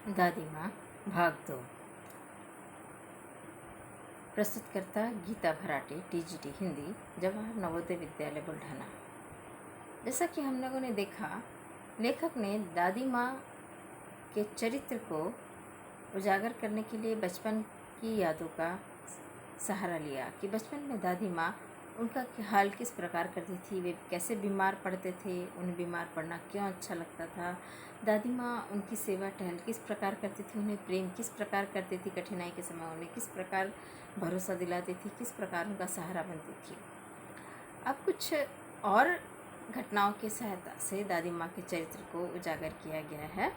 दादी माँ भाग 2। प्रस्तुतकर्ता गीता भराटे, टीजीटी हिंदी, जवाहर नवोदय विद्यालय बुल्ढाना। जैसा कि हम लोगों ने देखा, लेखक ने दादी माँ के चरित्र को उजागर करने के लिए बचपन की यादों का सहारा लिया कि बचपन में दादी माँ उनका हाल किस प्रकार करती थी, वे कैसे बीमार पड़ते थे, उन्हें बीमार पड़ना क्यों अच्छा लगता था, दादी माँ उनकी सेवा टहल किस प्रकार करती थी, उन्हें प्रेम किस प्रकार करती थी, कठिनाई के समय उन्हें किस प्रकार भरोसा दिलाती थी, किस प्रकार उनका सहारा बनती थी। अब कुछ और घटनाओं की सहायता से दादी माँ के चरित्र को उजागर किया गया है।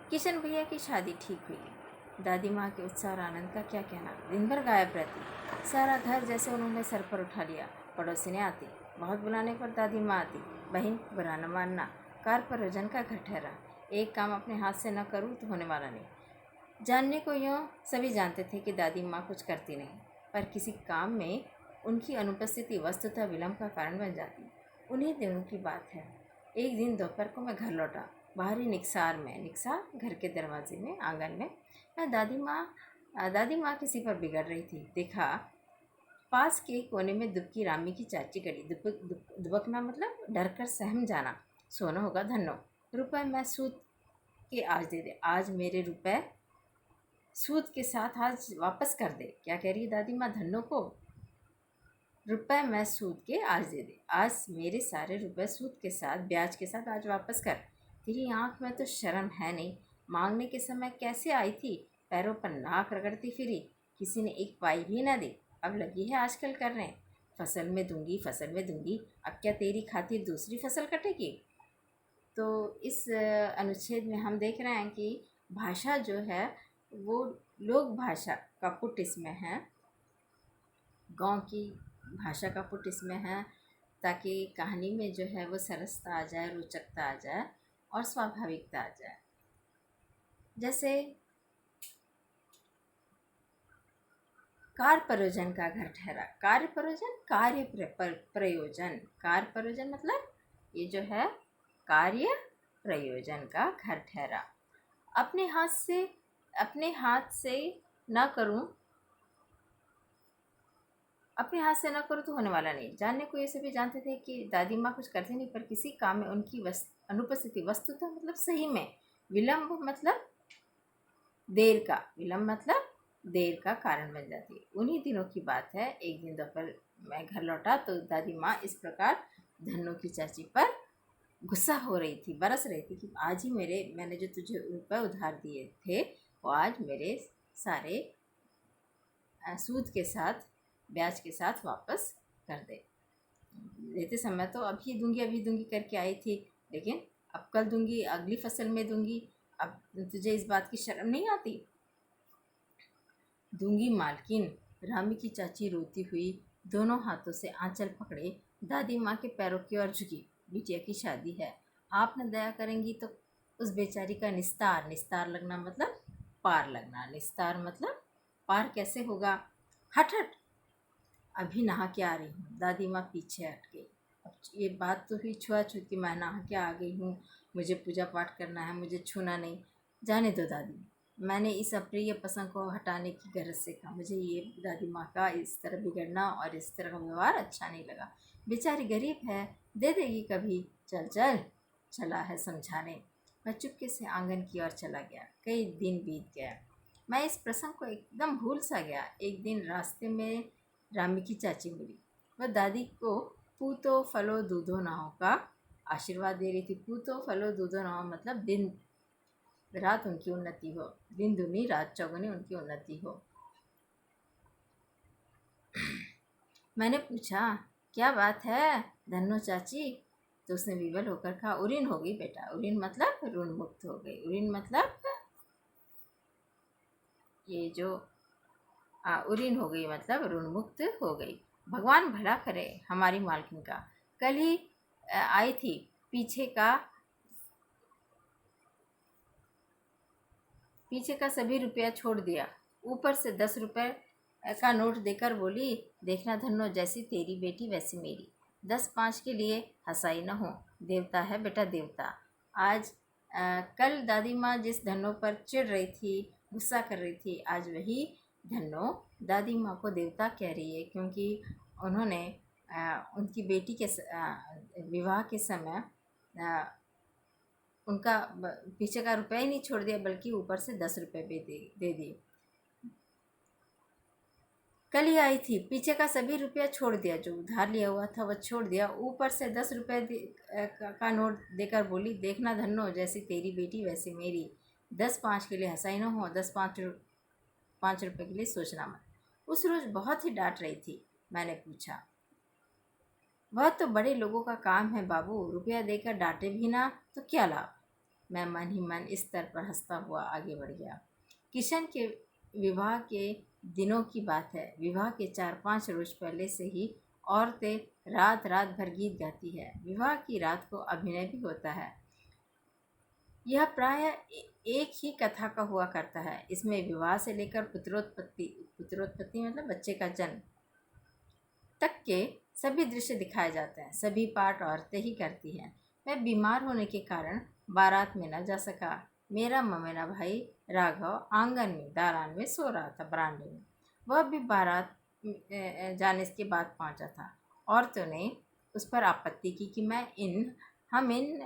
किशन भैया की शादी ठीक हुई। दादी माँ के उत्साह और आनंद का क्या कहना। दिन भर गायब रहती, सारा घर जैसे उन्होंने सर पर उठा लिया। पड़ोसी ने आती, बहुत बुलाने पर दादी माँ आती। बहन बुरा न मानना, कार पर वजन का घर ठहरा। एक काम अपने हाथ से न करूँ तो होने वाला नहीं। जानने को यूँ सभी जानते थे कि दादी माँ कुछ करती नहीं, पर किसी काम में उनकी अनुपस्थिति वस्तुतः विलम्ब का कारण बन जाती। उन्हीं दिनों की बात है। एक दिन दोपहर को मैं घर लौटा। बाहरी निक्सार घर के दरवाजे में, आंगन में मैं दादी माँ किसी पर बिगड़ रही थी। देखा, पास के कोने में दुबकी रामी की चाची खड़ी। दुबकना मतलब डर कर सहम जाना। सोना होगा धन्नो, रुपए मैं सूद के आज दे दे। आज मेरे रुपए सूद के साथ आज वापस कर दे। क्या कह रही है दादी माँ धन्नो को? रुपए मैं सूद के आज दे दे। आज मेरे सारे रुपए सूद के साथ, ब्याज के साथ आज वापस कर। तेरी आंख में तो शर्म है नहीं। मांगने के समय कैसे आई थी, पैरों पर नाक रगड़ती फिरी, किसी ने एक पाई भी ना दी। अब लगी है आजकल करने, फसल में दूंगी, फसल में दूंगी। अब क्या तेरी खातिर दूसरी फसल कटेगी? तो इस अनुच्छेद में हम देख रहे हैं कि भाषा जो है वो लोक भाषा का पुट इसमें है, गांव की भाषा का पुट इसमें है, ताकि कहानी में जो है वो सरसता आ जाए, रोचकता आ जाए और स्वाभाविकता आ जाए। जैसे कार प्रयोजन का घर ठहरा। कार्य प्रयोजन, प्रयोजन, कार्य प्रयोजन मतलब ये जो है कार्य प्रयोजन का घर ठहरा। अपने हाथ से न करूं तो होने वाला नहीं। जानने को ये सभी जानते थे कि दादी माँ कुछ करती नहीं, पर किसी काम में उनकी अनुपस्थिति वस्तुतः मतलब सही में विलम्ब मतलब देर का कारण बन जाती है। उन्हीं दिनों की बात है। एक दिन दोपहर मैं घर लौटा तो दादी माँ इस प्रकार धन्नो की चाची पर गुस्सा हो रही थी, बरस रही थी कि आज ही मैंने जो तुझे रुपए उधार दिए थे वो आज मेरे सारे सूद के साथ, ब्याज के साथ वापस कर दे। लेते समय तो अभी दूंगी करके आई थी, लेकिन अब कल दूंगी, अगली फसल में दूंगी। अब तुझे इस बात की शर्म नहीं आती? दूंगी मालकिन। रामी की चाची रोती हुई दोनों हाथों से आंचल पकड़े दादी माँ के पैरों की ओर झुकी। बिटिया की शादी है, आप न दया करेंगी तो उस बेचारी का निस्तार लगना मतलब पार लगना। निस्तार मतलब पार कैसे होगा? हट हट, अभी नहा के आ रही हूँ। दादी माँ पीछे हट गई। अब ये बात तो हुई छुआछूत की, मैं नहा के आ गई हूँ, मुझे पूजा पाठ करना है, मुझे छूना नहीं। जाने दो दादी, मैंने इस अप्रिय पसंद को हटाने की गरज से कहा। मुझे ये दादी माँ का इस तरह बिगड़ना और इस तरह का व्यवहार अच्छा नहीं लगा। बेचारी गरीब है, दे देगी कभी। चल चला है समझाने। मैं चुपके से आंगन की ओर चला गया। कई दिन बीत गया, मैं इस प्रसंग को एकदम भूल सा गया। एक दिन रास्ते में रामी की चाची मिली। वह दादी को पूतो फलो दूधो नाव का आशीर्वाद दे रही थी। पूतो फलो दूधो नाव मतलब दिन रात उनकी उन्नति हो, दिन दुनी रात चौगुनी उनकी उन्नति हो। मैंने पूछा, क्या बात है धन्नो चाची? तो उसने विवल होकर कहा, उरीन हो गई बेटा। उरीन मतलब ऋण मुक्त हो गई। उरीन मतलब ये जो उरीन हो गई मतलब ऋण मुक्त हो गई। भगवान भला करे हमारी मालकिन का। कल ही आई थी, पीछे का सभी रुपया छोड़ दिया, ऊपर से 10 रुपये का नोट देकर बोली, देखना धन्नो, जैसी तेरी बेटी वैसी मेरी। 10 5 के लिए हंसाई न हो। देवता है बेटा देवता। आज कल दादी माँ जिस धन्नो पर चिढ़ रही थी, गुस्सा कर रही थी, आज वही धन्नो दादी माँ को देवता कह रही है, क्योंकि उन्होंने उनकी बेटी के विवाह के समय उनका पीछे का रुपया ही नहीं छोड़ दिया, बल्कि ऊपर से 10 रुपये भी दे दिए। कल ही आई थी, पीछे का सभी रुपया छोड़ दिया, जो उधार लिया हुआ था वह छोड़ दिया, ऊपर से 10 रुपये का नोट देकर बोली, देखना धन्नो, जैसी तेरी बेटी वैसी मेरी, 10-5 के लिए हंसाई न हो, 10-5 रुपये के लिए सोचना मत। उस रोज़ बहुत ही डांट रही थी। मैंने पूछा, वह तो बड़े लोगों का काम है बाबू, रुपया देकर डांटे भी ना तो क्या लाभ। मैं मन ही मन इस स्तर पर हंसता हुआ आगे बढ़ गया। किशन के विवाह के दिनों की बात है। विवाह के 4-5 रोज पहले से ही औरतें रात रात भर गीत गाती है। विवाह की रात को अभिनय भी होता है। यह प्राय एक ही कथा का हुआ करता है। इसमें विवाह से लेकर पुत्रोत्पत्ति मतलब बच्चे का जन्म तक के सभी दृश्य दिखाए जाते हैं। सभी पाठ औरतें ही करती हैं। मैं बीमार होने के कारण बारात में न जा सका। मेरा ममेना भाई राघव आंगन में दालान में सो रहा था, बरामदे में। वह भी बारात जाने के बाद पहुंचा था। औरतों ने उस पर आपत्ति की कि हम इन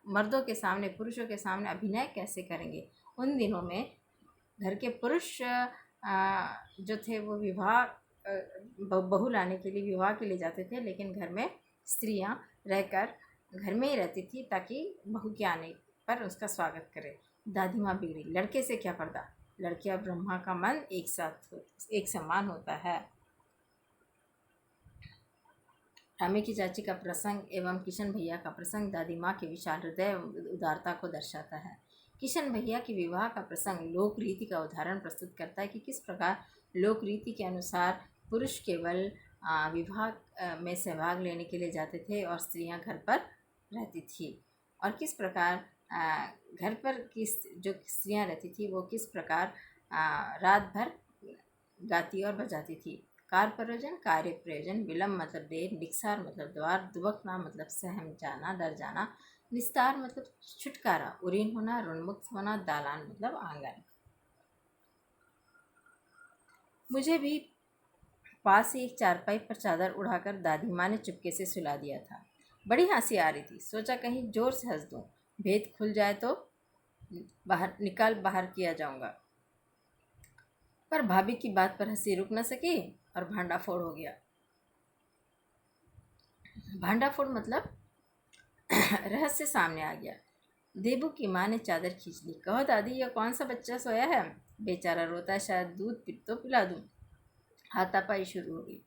मर्दों के सामने, पुरुषों के सामने अभिनय कैसे करेंगे। उन दिनों में घर के पुरुष जो थे वो विवाह बहू लाने के लिए, विवाह के लिए जाते थे, लेकिन घर में स्त्रियां रहकर घर में ही रहती थी ताकि बहू के आने पर उसका स्वागत करे। दादी माँ बिगड़ी। लड़के से क्या पर्दा, लड़के और ब्रह्मा का मन एक समान होता है। रामी की चाची का प्रसंग एवं किशन भैया का प्रसंग दादी माँ के विशाल हृदय उदारता को दर्शाता है। किशन भैया के विवाह का प्रसंग लोक रीति का उदाहरण प्रस्तुत करता है कि किस प्रकार लोक रीति के अनुसार पुरुष केवल विवाह में सहभाग लेने के लिए जाते थे और स्त्रियां घर पर रहती थी, और किस प्रकार घर पर की जो स्त्रियां रहती थी वो किस प्रकार रात भर गाती और बजाती थी। कार प्रयोजन, कार्य प्रयोजन, विलम्ब मतलब देर, निक्सार मतलब द्वार, दुबकना मतलब सहम जाना, डर जाना, निस्तार मतलब छुटकारा, उरीन होना, ऋणमुक्त होना, दालान मतलब आंगन। मुझे भी पास ही एक चारपाई पर चादर उड़ाकर दादी माँ ने चुपके से सुला दिया था। बड़ी हंसी आ रही थी। सोचा कहीं जोर से हंस दूं, भेद खुल जाए तो बाहर किया जाऊंगा, पर भाभी की बात पर हंसी रुक न सकी और भांडाफोड़ हो गया। भांडाफोड़ मतलब रहस्य सामने आ गया। देबू की माँ ने चादर खींच ली। कहो दादी, यह कौन सा बच्चा सोया है? बेचारा रोता है, शायद दूध तो पिला दूं। हाथापाई शुरू हो गई।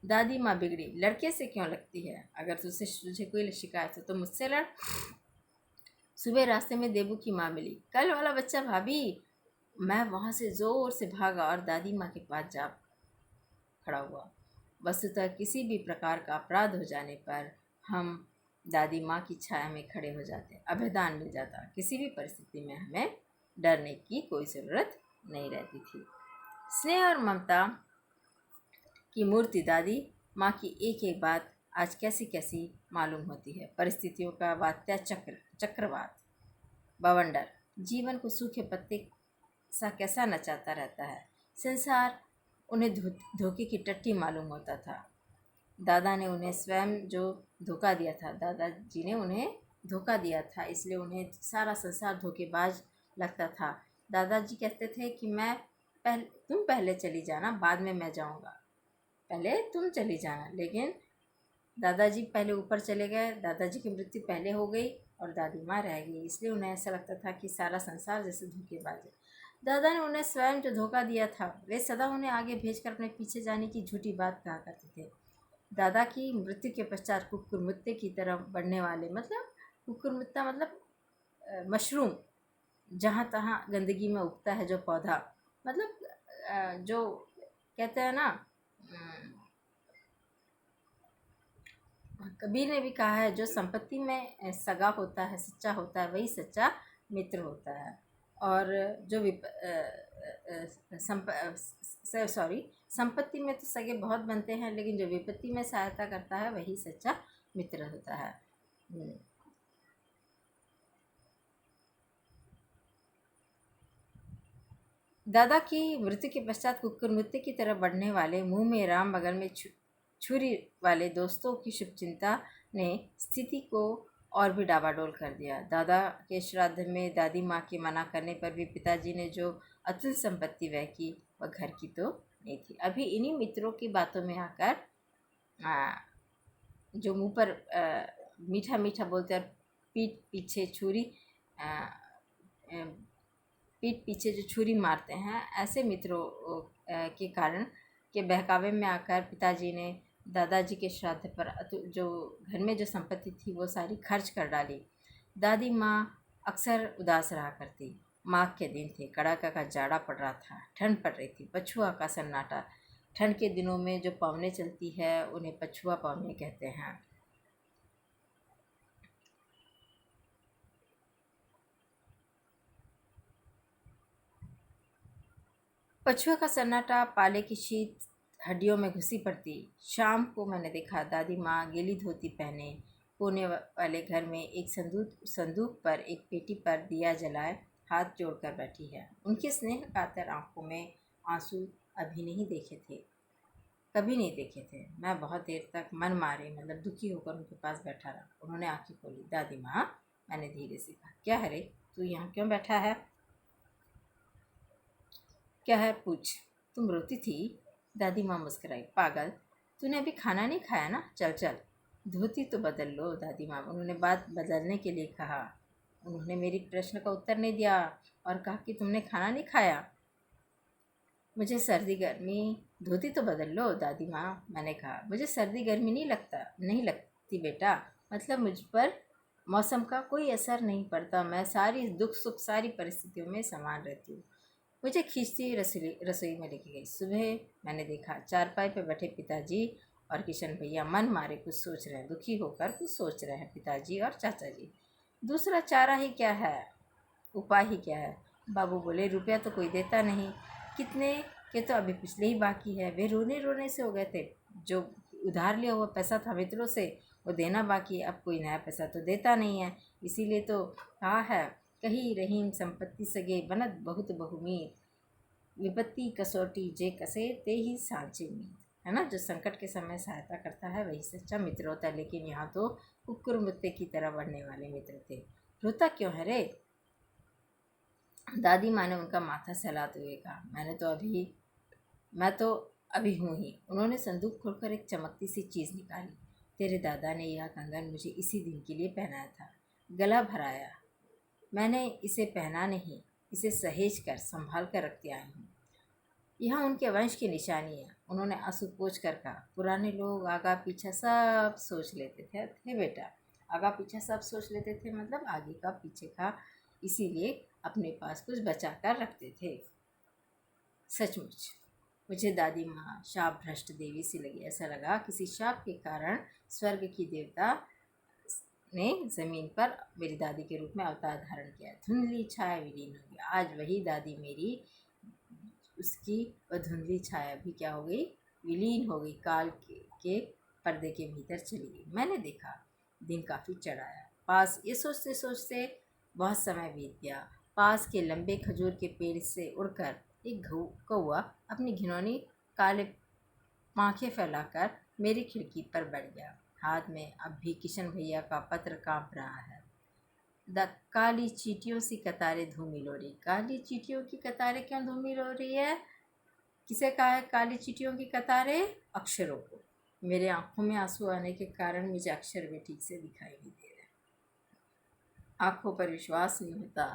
दादी माँ बिगड़ी। लड़के से क्यों लगती है? अगर तुझे कोई शिकायत हो तो मुझसे लड़। सुबह रास्ते में देबू की माँ मिली। कल वाला बच्चा भाभी। मैं वहाँ से जोर से भागा और दादी माँ के पास जा खड़ा हुआ। वस्तुतः किसी भी प्रकार का अपराध हो जाने पर हम दादी माँ की छाया में खड़े हो जाते, अभयदान मिल जाता। किसी भी परिस्थिति में हमें डरने की कोई ज़रूरत नहीं रहती थी। स्नेह और ममता की मूर्ति दादी माँ की एक एक बात आज कैसी कैसी मालूम होती है। परिस्थितियों का वात्या चक्रवात, बवंडर जीवन को सूखे पत्ते सा कैसा नचाता रहता है। संसार उन्हें धोखे की टट्टी मालूम होता था। दादा ने उन्हें स्वयं जो धोखा दिया था, दादाजी ने उन्हें धोखा दिया था, इसलिए उन्हें सारा संसार धोखेबाज लगता था। दादाजी कहते थे कि तुम पहले चली जाना, बाद में मैं जाऊंगा, पहले तुम चली जाना। लेकिन दादाजी पहले ऊपर चले गए, दादाजी की मृत्यु पहले हो गई और दादी माँ रह गई, इसलिए उन्हें ऐसा लगता था कि सारा संसार जैसे धोखेबाज है। दादा ने उन्हें स्वयं जो धोखा दिया था, वे सदा उन्हें आगे भेजकर अपने पीछे जाने की झूठी बात कहा करते थे। दादा की मृत्यु के पश्चात कुकुरमुत्ते की तरफ बढ़ने वाले, मतलब कुकुरमुत्ता मतलब मशरूम, जहाँ तहाँ गंदगी में उगता है जो पौधा, मतलब जो कहते हैं ना, कबीर ने भी कहा है, जो संपत्ति में सगा होता है, सच्चा होता है, वही सच्चा मित्र होता है। और जो संपत्ति में तो सगे बहुत बनते हैं, लेकिन जो विपत्ति में सहायता करता है वही सच्चा मित्र होता है। दादा की मृत्यु के पश्चात कुकुरमुत्ते की तरह बढ़ने वाले मुंह में राम बगल में छुरी वाले दोस्तों की शुभचिंता ने स्थिति को और भी डावाडोल कर दिया। दादा के श्राद्ध में दादी माँ के मना करने पर भी पिताजी ने जो अतुल संपत्ति व्यय की वह घर की तो नहीं थी। अभी इन्हीं मित्रों की बातों में आकर जो मुंह पर मीठा मीठा बोलते और पीठ पीछे छुरी पीठ पीछे जो छुरी मारते हैं, ऐसे मित्रों के कारण के बहकावे में आकर पिताजी ने दादाजी के श्राद्ध पर जो घर में जो संपत्ति थी वो सारी खर्च कर डाली। दादी माँ अक्सर उदास रहा करती। माघ के दिन थे, कड़ाका का जाड़ा पड़ रहा था, ठंड पड़ रही थी, पछुआ का सन्नाटा। ठंड के दिनों में जो पवनें चलती है उन्हें पछुआ पवनें कहते हैं। पछुआ का सन्नाटा पाले की शीत हड्डियों में घुसी पड़ती। शाम को मैंने देखा दादी माँ गीली धोती पहने कोने वाले घर में एक संदूक पर एक पेटी पर दिया जलाए हाथ जोड़कर बैठी है। उनके स्नेह कातर आंखों में आंसू अभी नहीं देखे थे, कभी नहीं देखे थे। मैं बहुत देर तक मन मारे मतलब दुखी होकर उनके पास बैठा रहा। उन्होंने आंखें खोली। दादी माँ, मैंने धीरे से कहा, क्या है रे, तू यहाँ क्यों बैठा है? क्या है, पूछ। तुम रोती थी? दादी माँ मुस्कुराई। पागल, तूने अभी खाना नहीं खाया ना? चल चल धोती तो बदल लो। दादी माँ, उन्होंने बात बदलने के लिए कहा। उन्होंने मेरी प्रश्न का उत्तर नहीं दिया और कहा कि तुमने खाना नहीं खाया। मुझे सर्दी गर्मी, धोती तो बदल लो। दादी माँ, मैंने कहा, मुझे सर्दी गर्मी नहीं लगती बेटा। मतलब मुझ पर मौसम का कोई असर नहीं पड़ता। मैं सारी दुख सुख सारी परिस्थितियों में समान रहती हूँ। मुझे खींचती रसोई में लेके गई। सुबह मैंने देखा चारपाई पर बैठे पिताजी और किशन भैया मन मारे कुछ सोच रहे हैं, दुखी होकर कुछ सोच रहे हैं पिताजी और चाचा जी। दूसरा चारा ही क्या है, उपाय ही क्या है? बाबू बोले, रुपया तो कोई देता नहीं, कितने के तो अभी पिछले ही बाकी है। वे रोने रोने से हो गए थे। जो उधार लिया हुआ पैसा था मित्रों से वो देना बाकी है। अब कोई नया पैसा तो देता नहीं है, इसीलिए तो कहा है, कही रहीम संपत्ति सगे बनत बहुत बहुमीत, विपत्ति कसौटी जे कसे ते ही सांचे मीत। है ना, जो संकट के समय सहायता करता है वही सच्चा मित्र होता है। लेकिन यहाँ तो कुकुर मुत्ते की तरह बढ़ने वाले मित्र थे। रोता क्यों है रे? दादी माँ ने उनका माथा सहलाते हुए कहा, मैं तो अभी हूँ ही। उन्होंने संदूक खोलकर एक चमकती सी चीज़ निकाली। तेरे दादा ने यह कंगन मुझे इसी दिन के लिए पहनाया था, गला भराया। मैंने इसे पहना नहीं, इसे सहेज कर संभाल कर रखती आई हूँ। यह उनके वंश की निशानी है। उन्होंने आंसू पोंछ कर कहा। पुराने लोग आगा पीछा सब सोच लेते थे बेटा, आगा पीछा सब सोच लेते थे, मतलब आगे का पीछे का, इसीलिए अपने पास कुछ बचा कर रखते थे। सचमुच मुझे दादी माँ शाप भ्रष्ट देवी सी लगी। ऐसा लगा किसी शाप के कारण स्वर्ग की देवता ने जमीन पर मेरी दादी के रूप में अवतार धारण किया। धुंधली छाया विलीन हो गई। आज वही दादी मेरी, उसकी वह धुंधली छाया भी क्या हो गई, विलीन हो गई, काल के पर्दे के भीतर चली गई। मैंने देखा दिन काफ़ी चढ़ाया। पास ये सोचते सोचते बहुत समय बीत गया। पास के लंबे खजूर के पेड़ से उड़कर एक कौआ अपनी घिनौनी काले पांखें फैलाकर मेरी खिड़की पर बैठ गया। हाथ में अब भी किशन भैया का पत्र कांप रहा है। काली चींटियों सी कतारें धूमिल हो रही। काली चींटियों की कतारें क्यों धूमिल हो रही है? किसे कहा है काली चींटियों की कतारें? अक्षरों को। मेरे आंखों में आंसू आने के कारण मुझे अक्षर भी ठीक से दिखाई नहीं दे रहे। आंखों पर विश्वास नहीं होता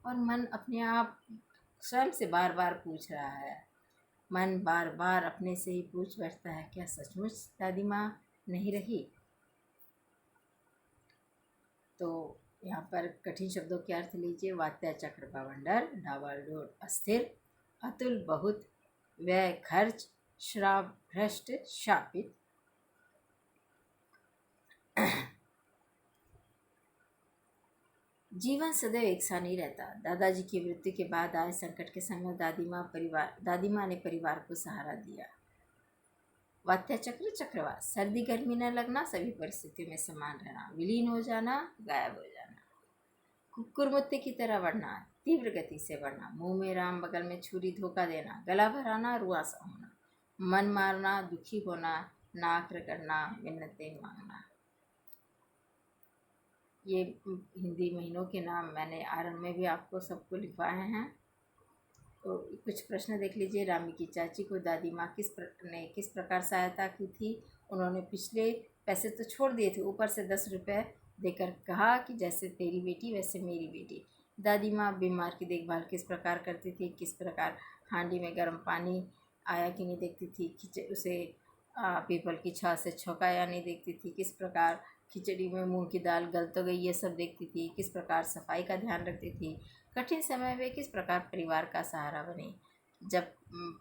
और मन अपने आप स्वयं से बार बार पूछ रहा है। मन बार बार अपने से ही पूछ बैठता है, क्या सचमुच दादी माँ नहीं रही? तो यहाँ पर कठिन शब्दों के अर्थ लीजिए। वात्या चक्र बवंडर, डावाडोल अस्थिर, अतुल बहुत, व्यय खर्च, श्राप भ्रष्ट शापित। जीवन सदैव एक सा नहीं रहता। दादाजी की मृत्यु के बाद आए संकट के समय दादी माँ ने परिवार को सहारा दिया। वात्या चक्र चक्रवात, सर्दी गर्मी न लगना, सभी परिस्थितियों में समान रहना, विलीन हो जाना, गायब हो जाना, कुकुर मुत्ते की तरह बढ़ना, तीव्र गति से बढ़ना, मुंह में राम बगल में छुरी धोखा देना, गला भराना रुआसा होना, मन मारना, दुखी होना, नाक रगड़ना, मिन्नतें मांगना। ये हिंदी महीनों के नाम मैंने आरंभ में भी आपको सबको लिखवाए हैं। तो कुछ प्रश्न देख लीजिए। रामी की चाची को दादी माँ ने किस प्रकार सहायता की थी? उन्होंने पिछले पैसे तो छोड़ दिए थे, ऊपर से 10 रुपये देकर कहा कि जैसे तेरी बेटी वैसे मेरी बेटी। दादी माँ बीमार की देखभाल किस प्रकार करती थी? किस प्रकार हांडी में गर्म पानी आया कि नहीं देखती थी, उसे पीपल की छाल से छौंकाया नहीं देखती थी, किस प्रकार खिचड़ी में मूंग की दाल गल तो गई ये सब देखती थी, किस प्रकार सफाई का ध्यान रखती थी, कठिन समय में किस प्रकार परिवार का सहारा बनी। जब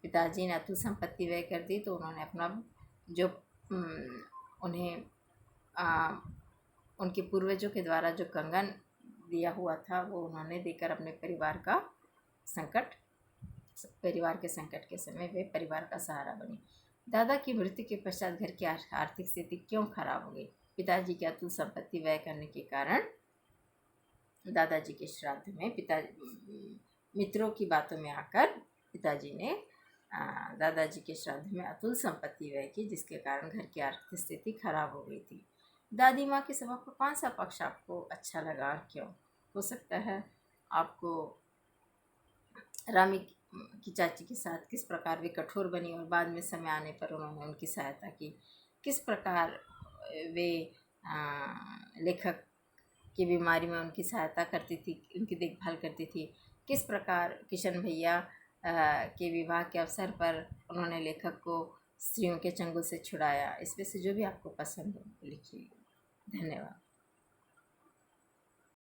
पिताजी ने अतुल संपत्ति व्यय कर दी तो उन्होंने अपना जो उन्हें उनके पूर्वजों के द्वारा जो कंगन दिया हुआ था वो उन्होंने देकर अपने परिवार के संकट के समय वे परिवार का सहारा बनी। दादा की मृत्यु के पश्चात घर की आर्थिक स्थिति क्यों खराब हो गई? पिताजी की अतुल संपत्ति व्यय करने के कारण दादाजी के श्राद्ध में मित्रों की बातों में आकर पिताजी ने दादाजी के श्राद्ध में अतुल संपत्ति व्यय की, जिसके कारण घर की आर्थिक स्थिति खराब हो गई थी। दादी माँ के सभा का कौन सा पक्ष आपको अच्छा लगा और क्यों? हो सकता है आपको रामी की चाची के साथ किस प्रकार वे कठोर बनी और बाद में समय आने पर उन्होंने उनकी सहायता की, किस प्रकार वे लेखक की बीमारी में उनकी सहायता करती थी, उनकी देखभाल करती थी, किस प्रकार किशन भैया के विवाह के अवसर पर उन्होंने लेखक को स्त्रियों के चंगुल से छुड़ाया। इसमें से जो भी आपको पसंद हो लिखिए। धन्यवाद।